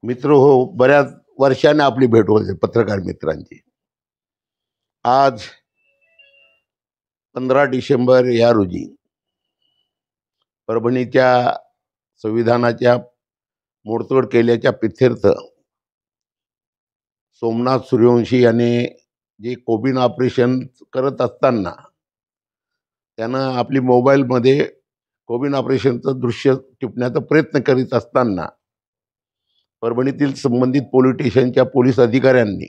मित्र हो, बऱ्याच वर्षाने आपली भेट होते पत्रकार मित्रांची. आज 15 डिसेंबर या रोजी परभणीच्या संविधानाच्या मोडतोड केल्याच्या प्रित्यर्थ सोमनाथ सूर्यवंशी याने जे कोबिन ऑपरेशन करत असताना त्यानं आपली मोबाईलमध्ये कोबिन ऑपरेशनचं दृश्य टिपण्याचा प्रयत्न करीत असताना परभणीतील संबंधित पोलीस स्टेशनच्या पोलीस अधिकाऱ्यांनी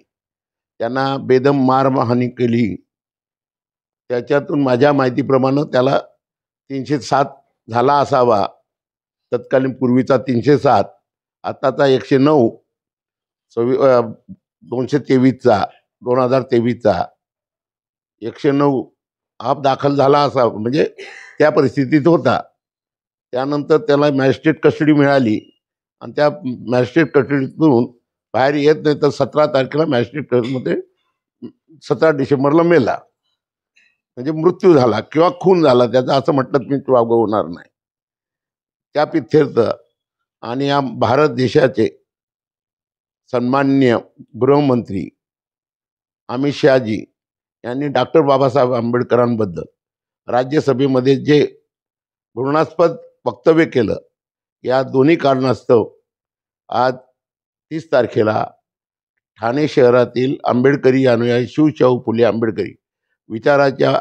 त्यांना बेदम मारहाणी केली. त्याच्यातून माझ्या माहितीप्रमाणे त्याला 307 झाला असावा. तत्कालीन पूर्वीचा 307, आताचा 109, 223चा 2023चा 109 आप दाखल झाला असा, म्हणजे त्या परिस्थितीत होता. त्यानंतर त्याला मॅजिस्ट्रेट कस्टडी मिळाली आणि त्या मॅजिस्ट्रेट कस्टडीतून बाहेर येत नाही तर 17 तारखेला मॅजिस्ट्रेट कस्टडीमध्ये 17 डिसेंबरला मेला. म्हणजे मृत्यू झाला किंवा खून झाला त्याचा, असं म्हटलं मी वावगं होणार नाही. त्या प्रित्यर्थ आणि या भारत देशाचे सन्माननीय गृहमंत्री अमित शहाजी यांनी डॉक्टर बाबासाहेब आंबेडकरांबद्दल राज्यसभेमध्ये जे घृणास्पद वक्तव्य केलं, या दोन्ही कारणास्तव आज 30 तारखेला ठाणे शहरातील आंबेडकरी अनुयायी शिवशाहू फुले आंबेडकरी विचाराच्या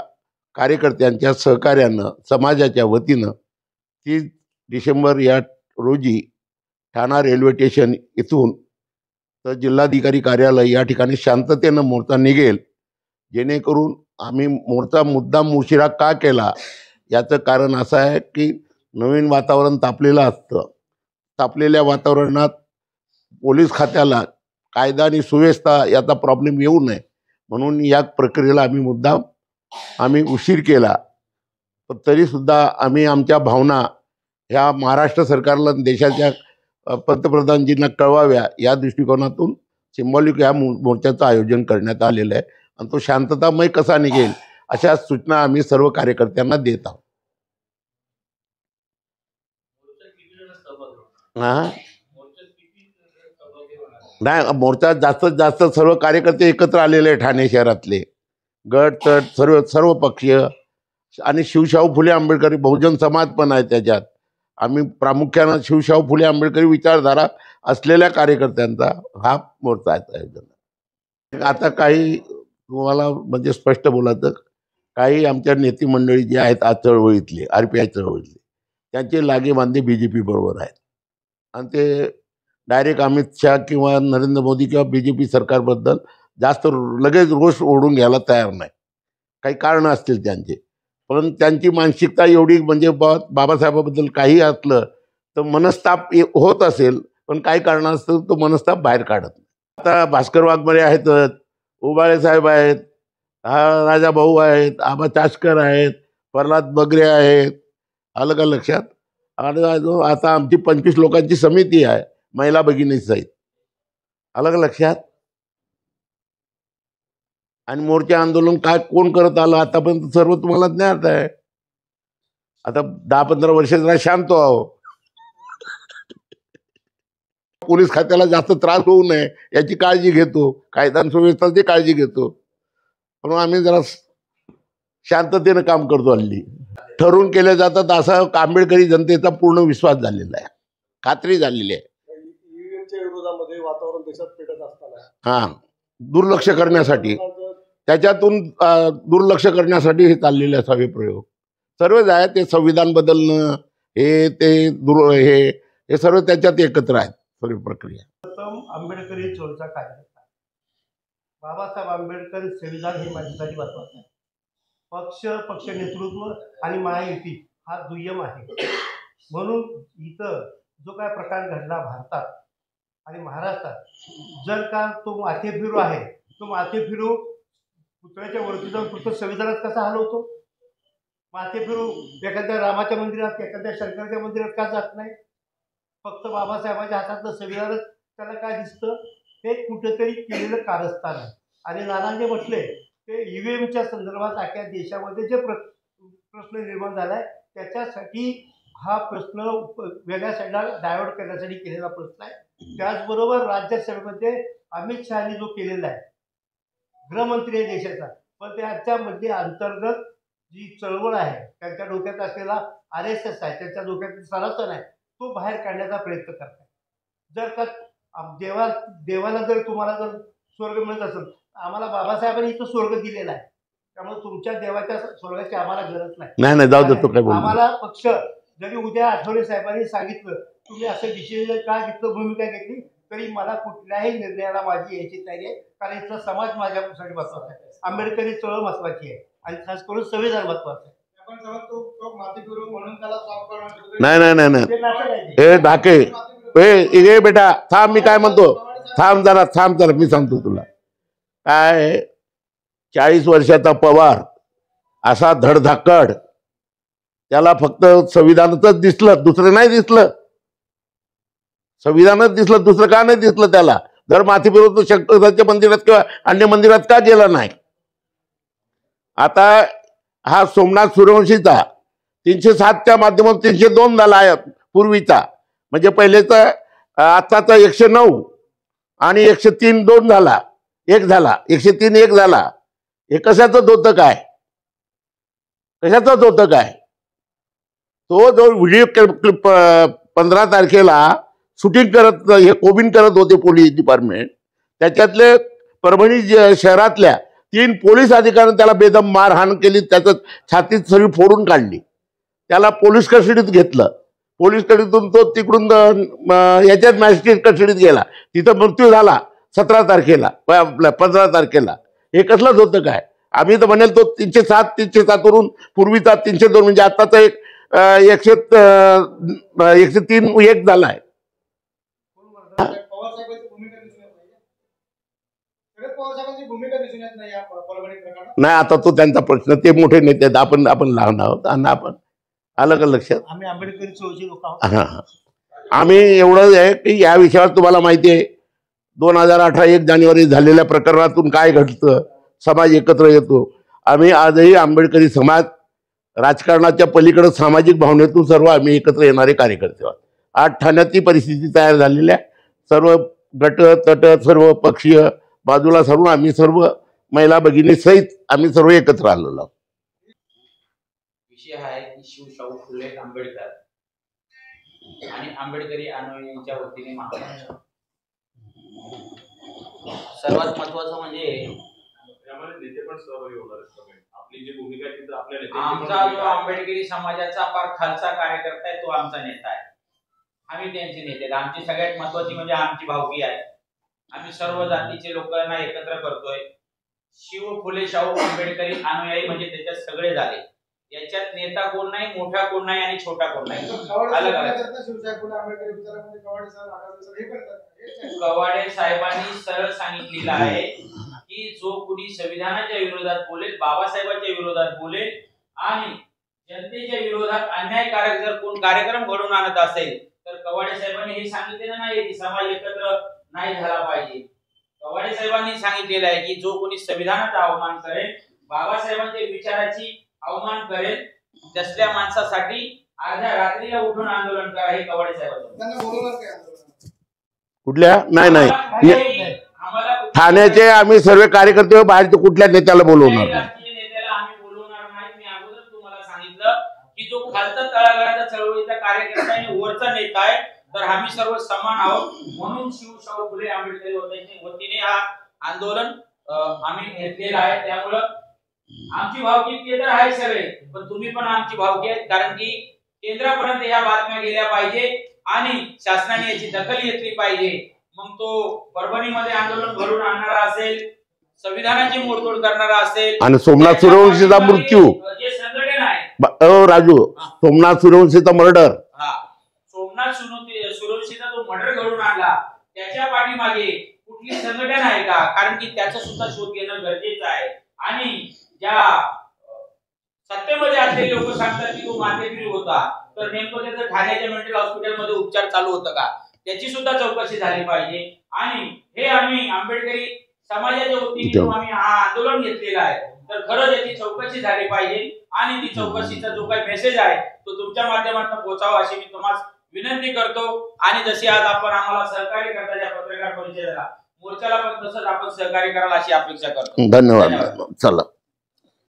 कार्यकर्त्यांच्या सहकार्यानं समाजाच्या वतीनं 30 डिसेंबर या रोजी ठाणा रेल्वे स्टेशन इथून तर जिल्हाधिकारी कार्यालय या ठिकाणी शांततेनं मोर्चा निघेल. जेणेकरून आम्ही मोर्चा मुद्दाम उशिरा का केला याचं कारण असं आहे की नवीन वातावरण तापलेलं असतं. तापलेल्या वातावरणात पोलीस खात्याला कायदा आणि सुव्यवस्था याचा प्रॉब्लेम येऊ नये म्हणून या प्रक्रियेला आम्ही उशीर केला. पण तरीसुद्धा आम्ही आमच्या भावना ह्या महाराष्ट्र सरकारला देशाच्या पंतप्रधानजींना कळवाव्या या दृष्टिकोनातून सिम्बॉलिक या मोर्चाचं आयोजन करण्यात आलेलं आहे. आणि तो शांततामय कसा निघेल अशा सूचना आम्ही सर्व कार्यकर्त्यांना देत आहोत. नाही, मोर्चा जास्तीत जास्त सर्व कार्यकर्ते एकत्र आलेले आहे. ठाणे शहरातले गट तट सर्व पक्षीय आणि शिवशाहू फुले आंबेडकरी बहुजन समाज पण आहे त्याच्यात. आम्ही प्रामुख्यानं शिवशाहू फुले आंबेडकरी विचारधारा असलेल्या कार्यकर्त्यांचा हा मोर्चा आहे. आता काही तुम्हाला म्हणजे स्पष्ट बोलायचं, काही आमच्या नेते मंडळी जे आहेत आज चळवळीतले RPI चळवळीतले त्यांचे लागेबांधे BJP बरोबर आहेत आणि ते डायरेक्ट अमित शहा किंवा नरेंद्र मोदी किंवा BJP सरकारबद्दल जास्त लगेच रोष ओढून घ्यायला तयार नाही. काही कारणं असतील त्यांचे, पण त्यांची मानसिकता एवढी म्हणजे बाबासाहेबाबद्दल काही असलं तर मनस्ताप होत असेल, पण काही कारण असतं तो मनस्ताप बाहेर काढत नाही. आता भास्कर वाघमारे आहेत, उबाळे साहेब आहेत, हा राजा भाऊ आहेत, आबा चाष्कर आहेत, प्रल्हाद बगरे आहेत, आलं का लक्षात. आणि आता आमची 25 लोकांची समिती आहे महिला भगिनी सहित, आलं का लक्षात. आणि मोर्चा आंदोलन काय कोण करत आलं आतापर्यंत सर्व तुम्हाला ज्ञात आहे. आता 10-15 वर्ष जरा शांत आहो. पोलीस खात्याला जास्त त्रास होऊ नये याची काळजी घेतो, कायदा आणि सुव्यवस्थेची काळजी घेतो, पण आम्ही जरा शांततेनं काम करतो. हल्ली ठरवून केले जातात असा आंबेडकरी जनतेचा पूर्ण विश्वास झालेला आहे, खात्री झालेली आहे. विरोधामध्ये वातावरण देशात पेटत असताना दुर्लक्ष करण्यासाठी, त्याच्यातून दुर्लक्ष करण्यासाठी हे चाललेले असावे प्रयोग. सर्वच आहे ते संविधान बदलणं हे सर्व त्याच्यात एकत्र आहेत सगळी प्रक्रिया. प्रथम आंबेडकरी चळवळीचा कार्यकर्ता बाबासाहेब आंबेडकर संविधान हे माझ्यासाठी महत्वाचं आहे. पक्ष नेतृत्व आणि महायुती हा दुय्यम आहे. म्हणून इथं जो काय प्रकार घडला भारतात आणि महाराष्ट्रात, जर का तो माथे फिरू आहे, तो माथे फिरू पुतळ्याच्या वरती जाऊन फक्त संविधानात कसा हलवतो? माथे फिरू एखाद्या रामाच्या मंदिरात, एखाद्या शंकराच्या मंदिरात का जात नाही? फक्त बाबासाहेबांच्या हातातलं संविधानच त्याला काय दिसतं? हे कुठेतरी केलेलं कारस्थान आहे. आणि नानांचे म्हटले ते EVMच्या संदर्भात अख्ख्या देशामध्ये जे प्रश्न निर्माण झालाय त्याच्यासाठी हा प्रश्न वेगळ्या साईडला डायव्हर्ट करण्यासाठी केलेला प्रश्न आहे. त्याचबरोबर राज्यसभेमध्ये अमित शहानी जो केलेला आहे, गृहमंत्री आहे देशाचा, पण त्याच्यामध्ये अंतर्गत जी चळवळ आहे, त्यांच्या डोक्यात असलेला RSS आहे, त्यांच्या डोक्यात सनातन आहे, तो बाहेर काढण्याचा प्रयत्न करतात. जर का देवाला जर तुम्हाला जर स्वर्ग मिळत असेल, आम्हाला बाबासाहेबांनी इथं स्वर्ग दिलेला आहे, त्यामुळे तुमच्या देवाच्या स्वर्गाची आम्हाला गरज नाही. नाही नाही, जाऊ दे, तो काय बोलू. आम्हाला पक्ष जरी उद्या आठवले साहेबांनी सांगितलं तुम्ही असं डिसिजन का घेतलं, भूमिका घेतली, तरी मला कुठल्याही निर्णयाला माझी यायची तयारी आहे. कारण इथला समाज माझ्यासाठी महत्वाचा आहे, आंबेडकरी चळवळ महत्वाची आहे आणि खास करून संविधान महत्वाचं आहे. नाही नाही नाही नाही, ते नातं नाही ते. हे ढाके, ए बेटा थांब, मी काय म्हणतो, थांब जरा मी सांगतो तुला काय. 40 वर्षाचा पवार असा धडधाकड, त्याला फक्त संविधानातच दिसलं, दुसरं नाही दिसलं. संविधानच दिसलं, दुसरं का नाही दिसलं त्याला? जर माथेफिरून शंकराच्या मंदिरात किंवा अन्य मंदिरात का गेला नाही? आता हा सोमनाथ सूर्यवंशीचा 307च्या माध्यमातून 302 झाला आहे पूर्वीचा, म्हणजे पहिलेचा आत्ताचा 109 आणि 103 झाला, 103 झाला. हे कशाचंच होतं काय? कशाचंच होतं काय? तो जो व्हिडिओ क्लिप 15 तारखेला शूटिंग करत, हे कोबिन करत होते पोलीस डिपार्टमेंट, त्याच्यातले परभणी शहरातल्या 3 पोलीस अधिकाऱ्यांनी त्याला बेदम मारहाण केली, त्याचं छातीत सगळी फोडून काढली, त्याला पोलीस कस्टडीत घेतलं. पोलीस कस्टडीतून तो तिकडून याच्यात मॅजिस्ट्रेट कस्टडीत गेला, तिथं मृत्यू झाला 17 तारखेला, आपल्या 15 तारखेला. हे कसलंच होतं काय? आम्ही तर म्हणेल तो 307 वरून पूर्वीचा 302 म्हणजे आत्ताचा 103 झालाय. नाही, आता तो त्यांचा प्रश्न, ते मोठे नेते आहेत, आपण लहान आहोत आणि आपण आलं का लक्षात? आम्ही आंबेडकरी चळवळीचे लोक आहोत. हा, आम्ही एवढं आहे की या विषयावर तुम्हाला माहिती आहे 2018 1 जानेवारी झालेल्या प्रकरणातून काय घडतं, समाज एकत्र येतो. आम्ही आजही आंबेडकरी समाज राजकारणाच्या पलीकडे सामाजिक भावनेतून सर्व आम्ही एकत्र येणारे कार्यकर्ते आहोत. आज ठाण्यात ती परिस्थिती तयार झालेली आहे. सर्व गट तट सर्व पक्षीय बाजूला सरून आम्ही सर्व महिला भगिनी सहित आम्ही सर्व एकत्र आलेलो आहोत. विषय हा आहे की शिवशाहू फुले आंबेडकर आणि आंबेडकरी अनुयायांच्या वतीने महाराष्ट्र. सर्वात महत्वाचं म्हणजे नेते पण सहभागी होणार आहेत. आपली जी भूमिका आहे तिथं आपल्या नेत्यांची आमचा जो आंबेडकरी समाजाचा फार खालचा कार्यकर्ता आहे तो आमचा नेता आहे. आम्ही त्यांचे नेते आहेत. आमची सगळ्यात महत्वाची म्हणजे आमची भावकी आहे. आम्ही सर्व जातीचे लोकांना एकत्र करतोय. शिव फुले शाहू आंबेडकरी अनुयायी म्हणजे त्याच्यात सगळे झाले. याच्यात नेता कोण नाही, मोठा कोण नाही आणि छोटा कोण नाही. कवाडे साहेबांनी सरळ सांगितलेलं आहे की जो कुणी संविधानाच्या विरोधात बोलेल, बाबासाहेबांच्या विरोधात बोलेल आणि जनतेच्या विरोधात अन्यायकारक जर कोण कार्यक्रम घडवून आणत असेल तर कवाडे साहेबांनी हे सांगितलेलं नाही की समाज एकत्र नाही झाला पाहिजे. कवाडे साहेबांनी सांगितलेलं आहे की जो कोणी संविधानाचा अवमान करेल, बाबासाहेबांच्या विचाराची अवमान करेल, तसल्या माणसासाठी अर्ध्या रात्रीला उठून आंदोलन करा. हे कवाडे साहेबांचं. कुठल्या? नाही ठाण्याचे आम्ही सर्व कार्यकर्ते बाहेरच्या कुठल्या नेत्याला बोलवणार राष्ट्रीय नेत्याला आम्ही बोलवणार नाही. मी अगोदर तुम्हाला सांगितलं की जो खालचा तळागाळाचा चळवळीचा कार्यकर्ता आहे, वरचा नेता आहे, तर आम्ही सर्व समान आहोत. म्हणून शिवशाहू फुले आंबेडकरी वतीने हा आंदोलन आम्ही घेतलेलं आहे. त्यामुळं आमची भावकी ते तर आहे सगळे, पण तुम्ही पण आमची भावकी आहे. कारण की केंद्रापर्यंत या बातम्या गेल्या पाहिजे आणि शासनाने याची दखल घेतली पाहिजे. मग तो परभणीमध्ये आंदोलन घडवून आणणारा असेल, संविधानाची मोडतोड करणारा असेल आणि सोमनाथ सूर्यवंशीचा मृत्यू, जे संघटन आहे राजू, सोमनाथ सूर्यवंशीचा मर्डर, सोमनाथ सूर्यवंशीचा जो मर्डर घडवून आणला त्याच्या पाठीमागे कुठली संघटन आहे का? कारण की त्याचा सुद्धा शोध घेणं गरजेचं आहे. आणि ज्या सत्तेमध्ये असलेले लोक सांगतात की तो माथेफिरी होता, तर नेमकं त्याचं ठाण्याच्या मेंटल हॉस्पिटलमध्ये उपचार चालू होतं का? त्याची सुद्धा चौकशी झाली पाहिजे. आणि हे आम्ही आंबेडकरी समाजाच्या वतीने आम्ही हा आंदोलन घेतलेला आहे, तर खरंच याची चौकशी झाली पाहिजे. आणि ती चौकशीचा जो काही मेसेज आहे तो तुमच्या माध्यमातून पोहोचावा अशी मी तुम्हाला विनंती करतो. आणि जशी आज आपण आम्हाला सहकार्य करता या पत्रकार परिषदेला, मोर्चाला पण तसंच आपण सहकार्य कराल अशी अपेक्षा करतो. धन्यवाद. चला.